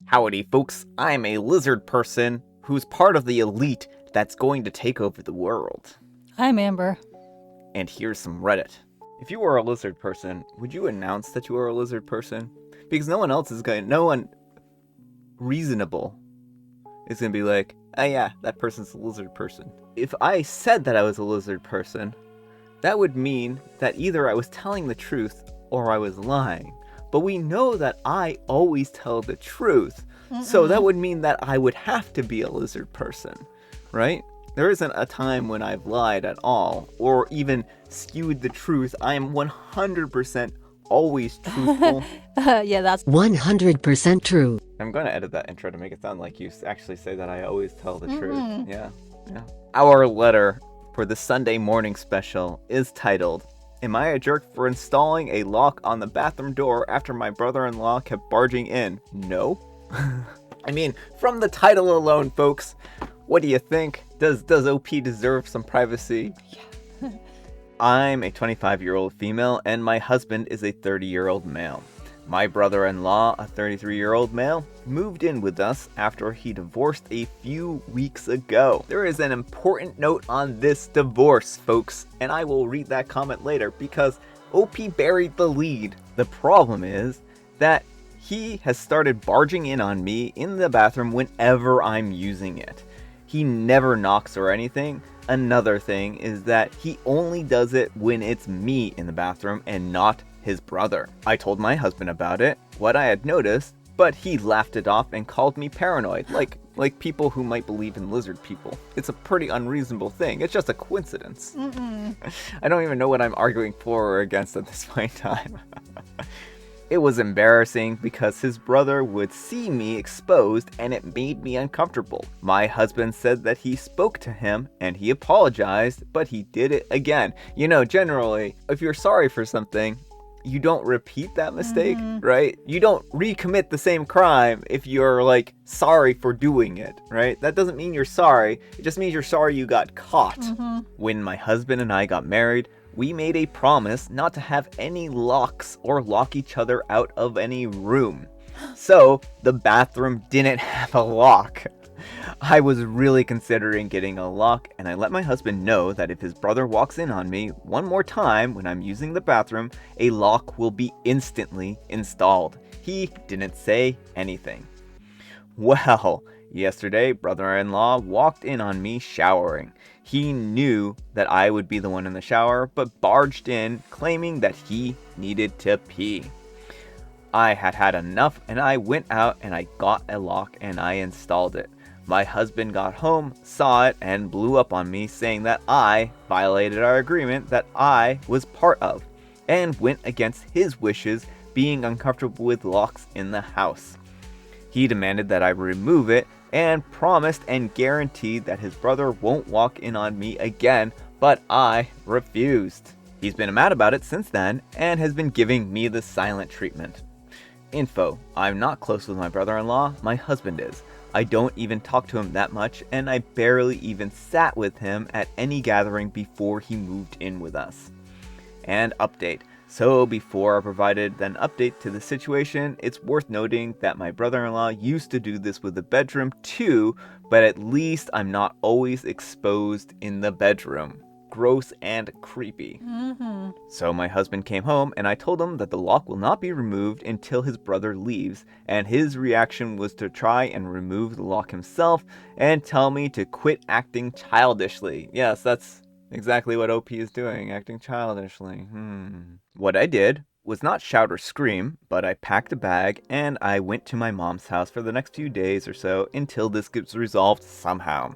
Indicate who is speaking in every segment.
Speaker 1: Howdy, folks. I'm a lizard person who's part of the elite that's going to take over the world.
Speaker 2: I'm Amber.
Speaker 1: And here's some Reddit. If you were a lizard person, would you announce that you are a lizard person? Because no one reasonable is going to be like, oh yeah, that person's a lizard person. If I said that I was a lizard person, that would mean that either I was telling the truth or I was lying. But we know that I always tell the truth. So that would mean that I would have to be a lizard person, right? There isn't a time when I've lied at all or even skewed the truth. I am 100% always truthful.
Speaker 2: Yeah, that's
Speaker 3: 100% true.
Speaker 1: I'm going to edit that intro to make it sound like you actually say that I always tell the truth. Yeah. Our letter for the Sunday morning special is titled, Am I a jerk for installing a lock on the bathroom door after my brother-in-law kept barging in? No. I mean, from the title alone, folks, what do you think? Does OP deserve some privacy? Yeah. I'm a 25-year-old female, and my husband is a 30-year-old male. My brother-in-law, a 33-year-old male, moved in with us after he divorced a few weeks ago. There is an important note on this divorce, folks, and I will read that comment later because OP buried the lead. The problem is that he has started barging in on me in the bathroom whenever I'm using it. He never knocks or anything. Another thing is that he only does it when it's me in the bathroom and not his brother. I told my husband about it, what I had noticed, but he laughed it off and called me paranoid, like people who might believe in lizard people. It's a pretty unreasonable thing. It's just a coincidence. I don't even know what I'm arguing for or against at this point in time. It was embarrassing because his brother would see me exposed and it made me uncomfortable. My husband said that he spoke to him and he apologized, but he did it again. You know, generally, if you're sorry for something, you don't repeat that mistake, right? You don't recommit the same crime if you're like sorry for doing it, right? That doesn't mean you're sorry. It just means you're sorry you got caught. When my husband and I got married, we made a promise not to have any locks or lock each other out of any room. So the bathroom didn't have a lock. I was really considering getting a lock, and I let my husband know that if his brother walks in on me one more time when I'm using the bathroom, a lock will be instantly installed. He didn't say anything. Well, yesterday, brother-in-law walked in on me showering. He knew that I would be the one in the shower, but barged in, claiming that he needed to pee. I had had enough, and I went out and I got a lock and I installed it. My husband got home, saw it, and blew up on me, saying that I violated our agreement that I was part of, and went against his wishes, being uncomfortable with locks in the house. He demanded that I remove it, and promised and guaranteed that his brother won't walk in on me again, but I refused. He's been mad about it since then, and has been giving me the silent treatment. Info: I'm not close with my brother-in-law, my husband is. I don't even talk to him that much, and I barely even sat with him at any gathering before he moved in with us. And update. So before I provided an update to the situation, it's worth noting that my brother-in-law used to do this with the bedroom too, but at least I'm not always exposed in the bedroom. Gross and creepy. So my husband came home and I told him that the lock will not be removed until his brother leaves, and his reaction was to try and remove the lock himself and tell me to quit acting childishly. Yes, that's exactly what OP is doing, acting childishly. What I did was not shout or scream, but I packed a bag and I went to my mom's house for the next few days or so until this gets resolved somehow.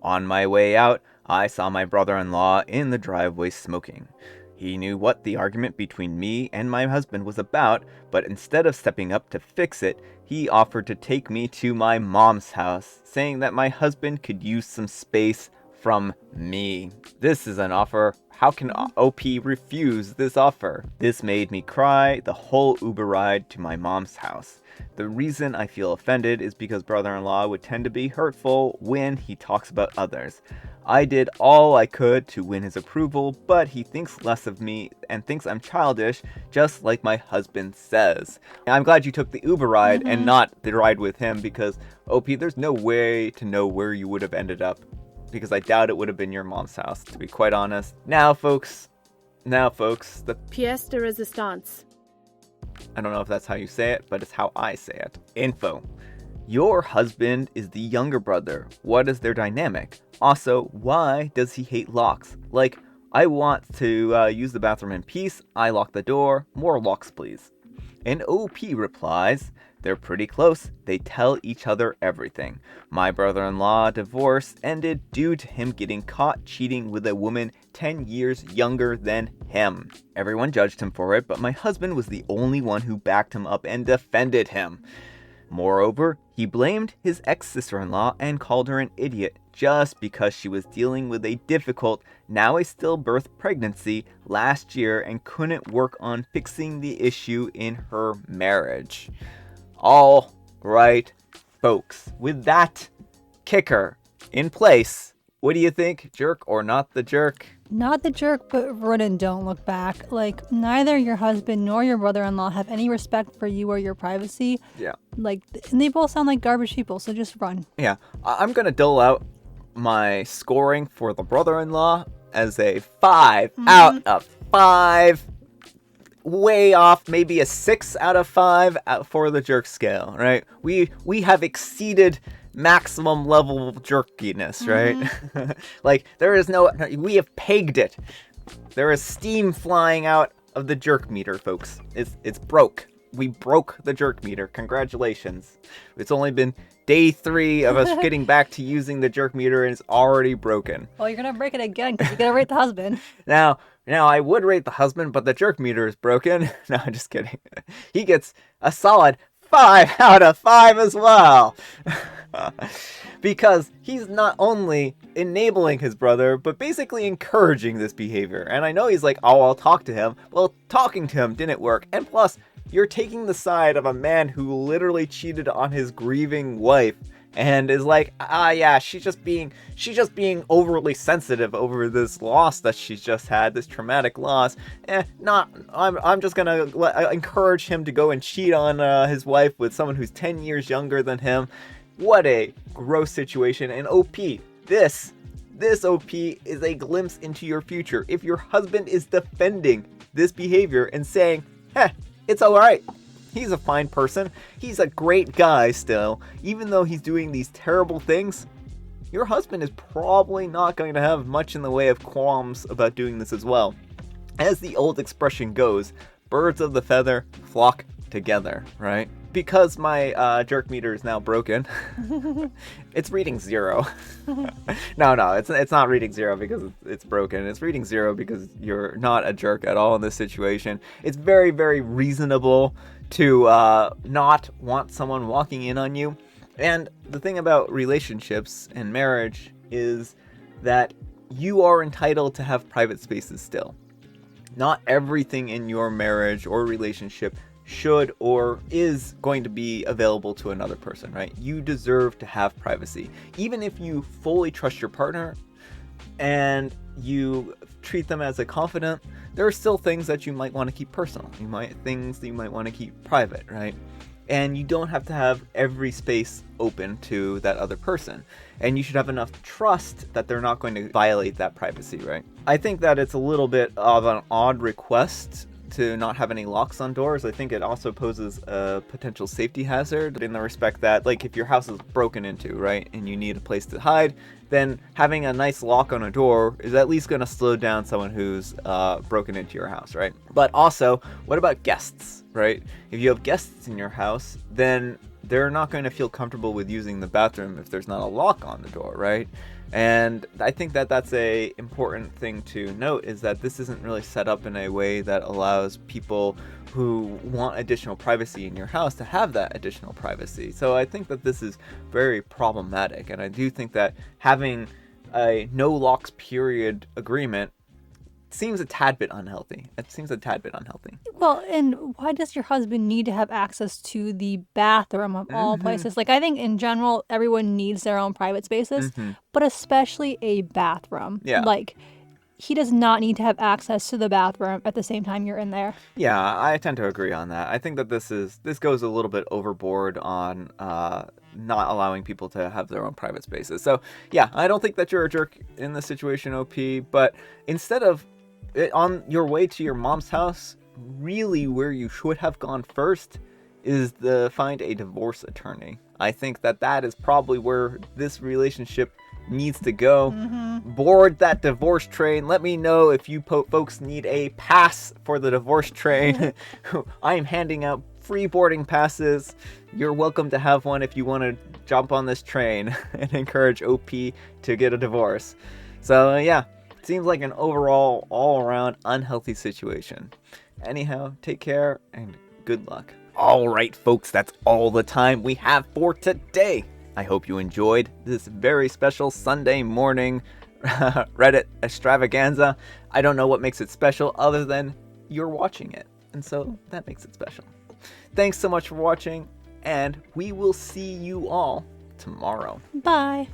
Speaker 1: On my way out, I saw my brother-in-law in the driveway smoking. He knew what the argument between me and my husband was about, but instead of stepping up to fix it, he offered to take me to my mom's house, saying that my husband could use some space from me. This is an offer How can OP refuse this offer? This made me cry the whole Uber ride to my mom's house. The reason I feel offended is because brother-in-law would tend to be hurtful when he talks about others. I did all I could to win his approval, but he thinks less of me and thinks I'm childish, just like my husband says. I'm glad you took the Uber ride and not the ride with him, because OP, there's no way to know where you would have ended up, because I doubt it would have been your mom's house, to be quite honest. Now, folks, the
Speaker 4: pièce de résistance.
Speaker 1: I don't know if that's how you say it, but it's how I say it. Info. Your husband is the younger brother. What is their dynamic? Also, why does he hate locks? Like, I want to use the bathroom in peace. I lock the door. More locks, please. And OP replies, they're pretty close. They tell each other everything. My brother-in-law divorce ended due to him getting caught cheating with a woman 10 years younger than him. Everyone judged him for it, but my husband was the only one who backed him up and defended him. Moreover, he blamed his ex-sister-in-law and called her an idiot just because she was dealing with a difficult, now a stillbirth pregnancy last year and couldn't work on fixing the issue in her marriage. All right, folks, with that kicker in place, what do you think? Jerk or not the jerk?
Speaker 2: Not the jerk, but run and don't look back. Like, neither your husband nor your brother-in-law have any respect for you or your privacy.
Speaker 1: Yeah.
Speaker 2: Like, and they both sound like garbage people, so just run.
Speaker 1: Yeah, I'm going to dole out my scoring for the brother-in-law as a 5 out of 5. Way off, maybe a 6 out of 5 for the jerk scale, right? We have exceeded maximum level jerkiness, right? Like, we have pegged it. There is steam flying out of the jerk meter, folks. It's broke. We broke the jerk meter. Congratulations. It's only been day 3 of us getting back to using the jerk meter, and it's already broken.
Speaker 2: Well, you're gonna break it again because you gotta rate the husband.
Speaker 1: Now, I would rate the husband, but the jerk meter is broken. No, I'm just kidding. He gets a solid 5 out of 5 as well. Because he's not only enabling his brother, but basically encouraging this behavior. And I know he's like, oh, I'll talk to him. Well, talking to him didn't work. And plus, you're taking the side of a man who literally cheated on his grieving wife and is like, yeah, she's just being overly sensitive over this loss that she's just had, this traumatic loss. I'm just gonna encourage him to go and cheat on his wife with someone who's 10 years younger than him. What a gross situation. And OP, this OP is a glimpse into your future. If your husband is defending this behavior and saying, it's alright, he's a fine person, he's a great guy still, even though he's doing these terrible things, your husband is probably not going to have much in the way of qualms about doing this as well. As the old expression goes, birds of the feather flock together, right? Because my jerk meter is now broken, it's reading 0. No, it's not reading 0 because it's broken. It's reading 0 because you're not a jerk at all in this situation. It's very, very reasonable to not want someone walking in on you. And the thing about relationships and marriage is that you are entitled to have private spaces still. Not everything in your marriage or relationship should or is going to be available to another person, right? You deserve to have privacy. Even if you fully trust your partner and you treat them as a confidant, there are still things that you might want to keep personal. Things that you might want to keep private, right? And you don't have to have every space open to that other person. And you should have enough trust that they're not going to violate that privacy, right? I think that it's a little bit of an odd request to not have any locks on doors. I think it also poses a potential safety hazard in the respect that, like, if your house is broken into, right, and you need a place to hide, then having a nice lock on a door is at least going to slow down someone who's broken into your house, right? But also, what about guests, right? If you have guests in your house, then they're not going to feel comfortable with using the bathroom if there's not a lock on the door, right? And I think that that's a important thing to note, is that this isn't really set up in a way that allows people who want additional privacy in your house to have that additional privacy. So I think that this is very problematic, and I do think that having a no locks period agreement seems a tad bit unhealthy.
Speaker 2: Well, and why does your husband need to have access to the bathroom of all places? Like, I think in general, everyone needs their own private spaces, but especially a bathroom.
Speaker 1: Yeah.
Speaker 2: Like, he does not need to have access to the bathroom at the same time you're in there.
Speaker 1: Yeah, I tend to agree on that. I think that this goes a little bit overboard on not allowing people to have their own private spaces. So yeah, I don't think that you're a jerk in this situation, OP. But instead of on your way to your mom's house, really where you should have gone first is to find a divorce attorney. I think that is probably where this relationship needs to go. Board that divorce train. Let me know if you folks need a pass for the divorce train. I am handing out free boarding passes. You're welcome to have one if you want to jump on this train and encourage OP to get a divorce. So yeah, seems like an overall all-around unhealthy situation. Anyhow, take care and good luck. All right, folks, that's all the time we have for today. I hope you enjoyed this very special Sunday morning Reddit extravaganza. I don't know what makes it special other than you're watching it, and so that makes it special. Thanks so much for watching, and we will see you all tomorrow.
Speaker 2: Bye.